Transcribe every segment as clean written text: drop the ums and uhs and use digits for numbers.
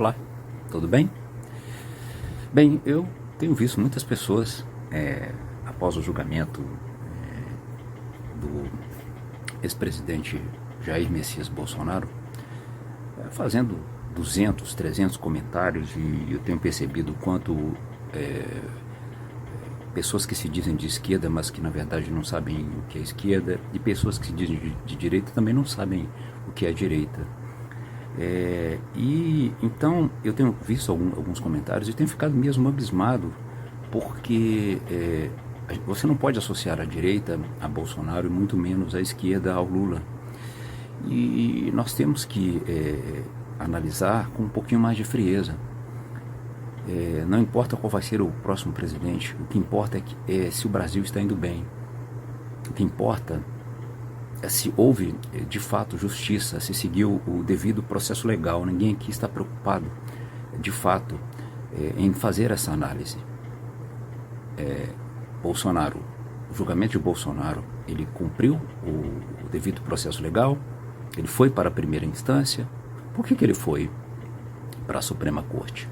Olá, tudo bem? Bem, eu tenho visto muitas pessoas, após o julgamento do ex-presidente Jair Messias Bolsonaro, fazendo 200, 300 comentários, e eu tenho percebido o quanto pessoas que se dizem de esquerda, mas que na verdade não sabem o que é esquerda, e pessoas que se dizem de direita também não sabem o que é direita. E então eu tenho visto alguns comentários e tenho ficado mesmo abismado, porque você não pode associar a direita a Bolsonaro e muito menos a esquerda ao Lula. E nós temos que analisar com um pouquinho mais de frieza. Não importa qual vai ser o próximo presidente, o que importa é se o Brasil está indo bem. O que importa é se houve de fato justiça, se seguiu o devido processo legal. Ninguém aqui está preocupado de fato em fazer essa análise. Bolsonaro, o julgamento de Bolsonaro, ele cumpriu o devido processo legal, ele foi para a primeira instância. Por que ele foi para a Suprema Corte?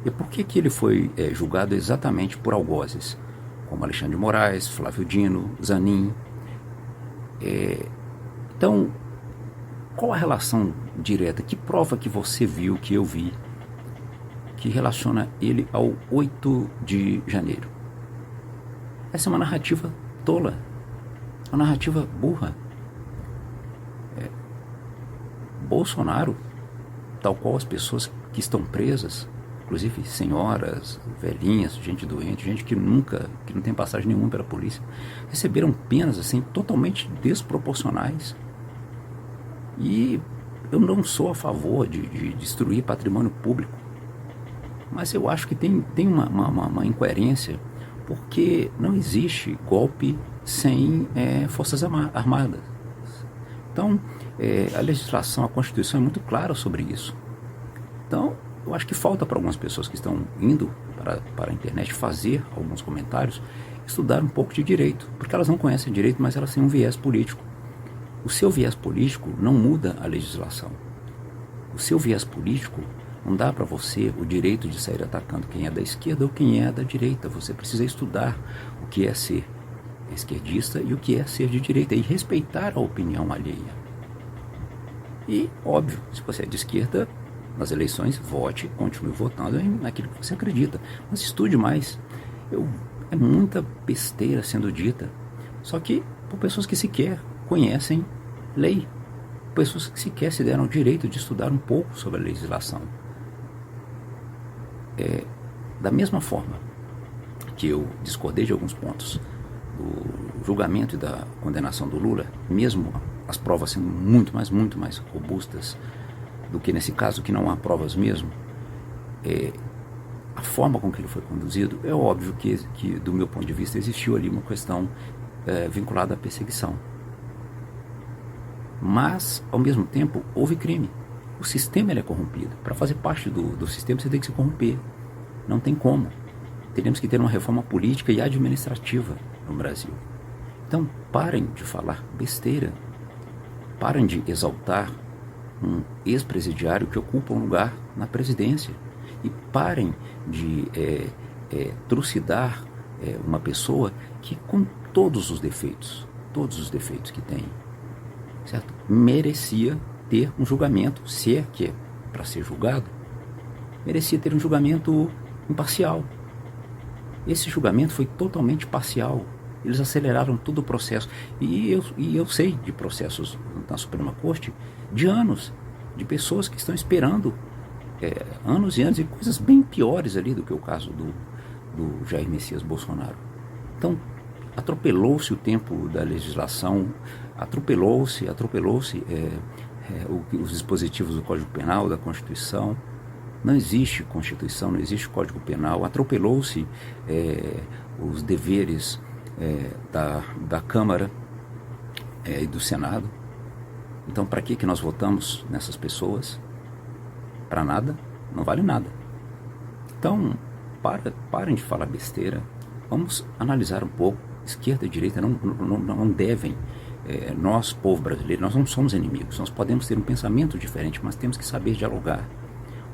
E por que ele foi julgado exatamente por algozes, como Alexandre de Moraes, Flávio Dino, Zanin? Então, qual a relação direta? Que prova que você viu, que eu vi, que relaciona ele ao 8 de janeiro? Essa é uma narrativa tola, uma narrativa burra. Bolsonaro, tal qual as pessoas que estão presas, inclusive senhoras, velhinhas, gente doente, gente que não tem passagem nenhuma pela polícia, receberam penas assim totalmente desproporcionais. E eu não sou a favor de destruir patrimônio público, mas eu acho que tem uma incoerência, porque não existe golpe sem forças armadas. Então, a legislação, a Constituição é muito clara sobre isso. Então, eu acho que falta para algumas pessoas que estão indo para a internet fazer alguns comentários, estudar um pouco de direito, porque elas não conhecem direito, mas elas têm um viés político. O seu viés político não muda a legislação. O seu viés político não dá para você o direito de sair atacando quem é da esquerda ou quem é da direita. Você precisa estudar o que é ser esquerdista e o que é ser de direita, e respeitar a opinião alheia. E, óbvio, se você é de esquerda, nas eleições, vote, continue votando naquilo que você acredita. Mas estude mais. É muita besteira sendo dita. Só que por pessoas que sequer conhecem lei. Pessoas que sequer se deram o direito de estudar um pouco sobre a legislação. Da mesma forma que eu discordei de alguns pontos do julgamento e da condenação do Lula, mesmo as provas sendo muito mais robustas do que nesse caso, que não há provas mesmo, a forma com que ele foi conduzido, é óbvio que do meu ponto de vista, existiu ali uma questão vinculada à perseguição. Mas, ao mesmo tempo, houve crime. O sistema é corrompido. Para fazer parte do sistema, você tem que se corromper. Não tem como. Teremos que ter uma reforma política e administrativa no Brasil. Então, parem de falar besteira. Parem de exaltar um ex-presidiário que ocupa um lugar na presidência. E parem de trucidar uma pessoa que, com todos os defeitos que tem, certo? Merecia ter um julgamento, se é que é para ser julgado, merecia ter um julgamento imparcial. Esse julgamento foi totalmente parcial. Eles aceleraram todo o processo. E eu sei de processos na Suprema Corte de anos, de pessoas que estão esperando anos e anos, e coisas bem piores ali do que o caso do Jair Messias Bolsonaro. Então, atropelou-se o tempo da legislação, atropelou-se os dispositivos do Código Penal, da Constituição. Não existe Constituição, não existe Código Penal. Atropelou-se os deveres da Câmara e do Senado. Então, para que nós votamos nessas pessoas? Para nada, não vale nada. Então, parem de falar besteira. Vamos analisar um pouco. Esquerda e direita não devem, nós, povo brasileiro, nós não somos inimigos. Nós podemos ter um pensamento diferente, mas temos que saber dialogar.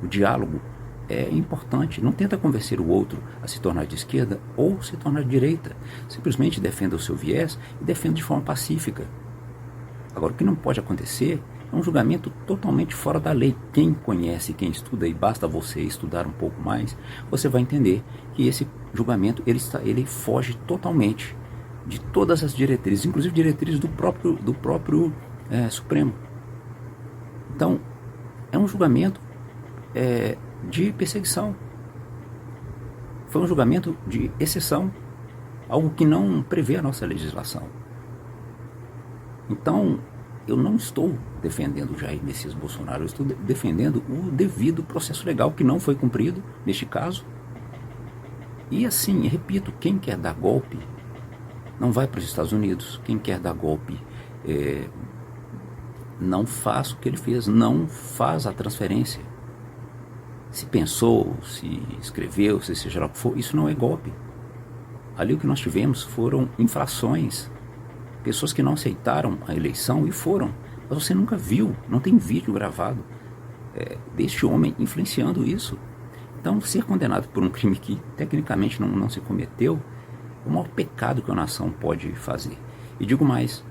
O diálogo é importante. Não tenta convencer o outro a se tornar de esquerda ou se tornar de direita. Simplesmente defenda o seu viés e defenda de forma pacífica. Agora, o que não pode acontecer é um julgamento totalmente fora da lei. Quem conhece, quem estuda, e basta você estudar um pouco mais, você vai entender que esse julgamento ele foge totalmente de todas as diretrizes, inclusive diretrizes do próprio Supremo. Então, é um julgamento de perseguição. Foi um julgamento de exceção, algo que não prevê a nossa legislação. Então, eu não estou defendendo o Jair Messias Bolsonaro, eu estou defendendo o devido processo legal que não foi cumprido neste caso. E assim, repito, quem quer dar golpe não vai para os Estados Unidos. Quem quer dar golpe não faz o que ele fez, não faz a transferência. Se pensou, se escreveu, se seja lá o que for, isso não é golpe. Ali o que nós tivemos foram infrações, pessoas que não aceitaram a eleição e foram. Mas você nunca viu, não tem vídeo gravado deste homem influenciando isso. Então, ser condenado por um crime que tecnicamente não se cometeu é o maior pecado que a nação pode fazer. E digo mais,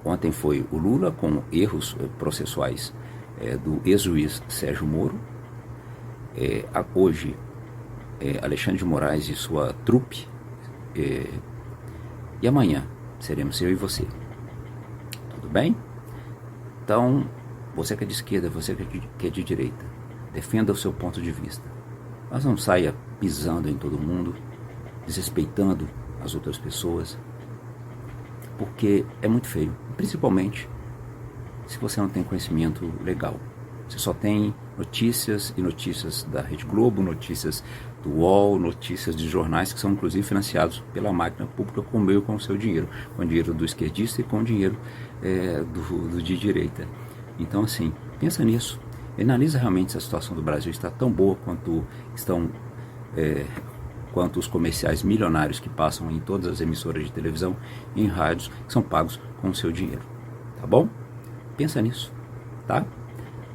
ontem foi o Lula com erros processuais do ex-juiz Sérgio Moro, hoje Alexandre de Moraes e sua trupe, e amanhã seremos eu e você. Tudo bem? Então, você que é de esquerda, você que é de direita, defenda o seu ponto de vista. Mas não saia pisando em todo mundo, desrespeitando as outras pessoas, porque é muito feio, principalmente se você não tem conhecimento legal. Você só tem notícias e notícias da Rede Globo, notícias do UOL, notícias de jornais que são inclusive financiados pela máquina pública com o meu e com o seu dinheiro, com o dinheiro do esquerdista e com o dinheiro do de direita. Então, assim, pensa nisso. Analisa realmente se a situação do Brasil está tão boa quanto os comerciais milionários que passam em todas as emissoras de televisão e em rádios que são pagos com o seu dinheiro. Tá bom? Pensa nisso, tá?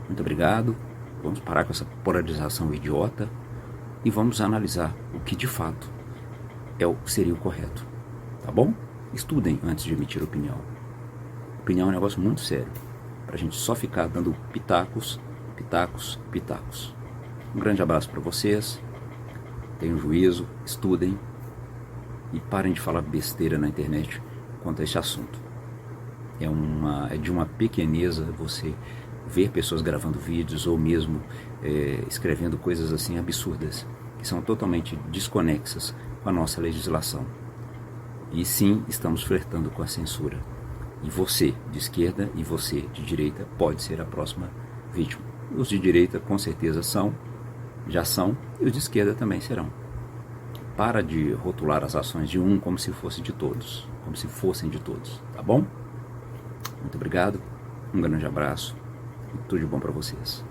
Muito obrigado. Vamos parar com essa polarização idiota e vamos analisar o que de fato seria o correto. Tá bom? Estudem antes de emitir opinião. Opinião é um negócio muito sério, pra gente só ficar dando pitacos. Um grande abraço para vocês. Tenham juízo, estudem e parem de falar besteira na internet quanto a este assunto. É de uma pequeneza você ver pessoas gravando vídeos ou mesmo escrevendo coisas assim absurdas, que são totalmente desconexas com a nossa legislação. E sim, estamos flertando com a censura. E você de esquerda e você de direita pode ser a próxima vítima. Os de direita com certeza já são, e os de esquerda também serão. Para de rotular as ações de um como se fossem de todos, tá bom? Muito obrigado, um grande abraço e tudo de bom para vocês.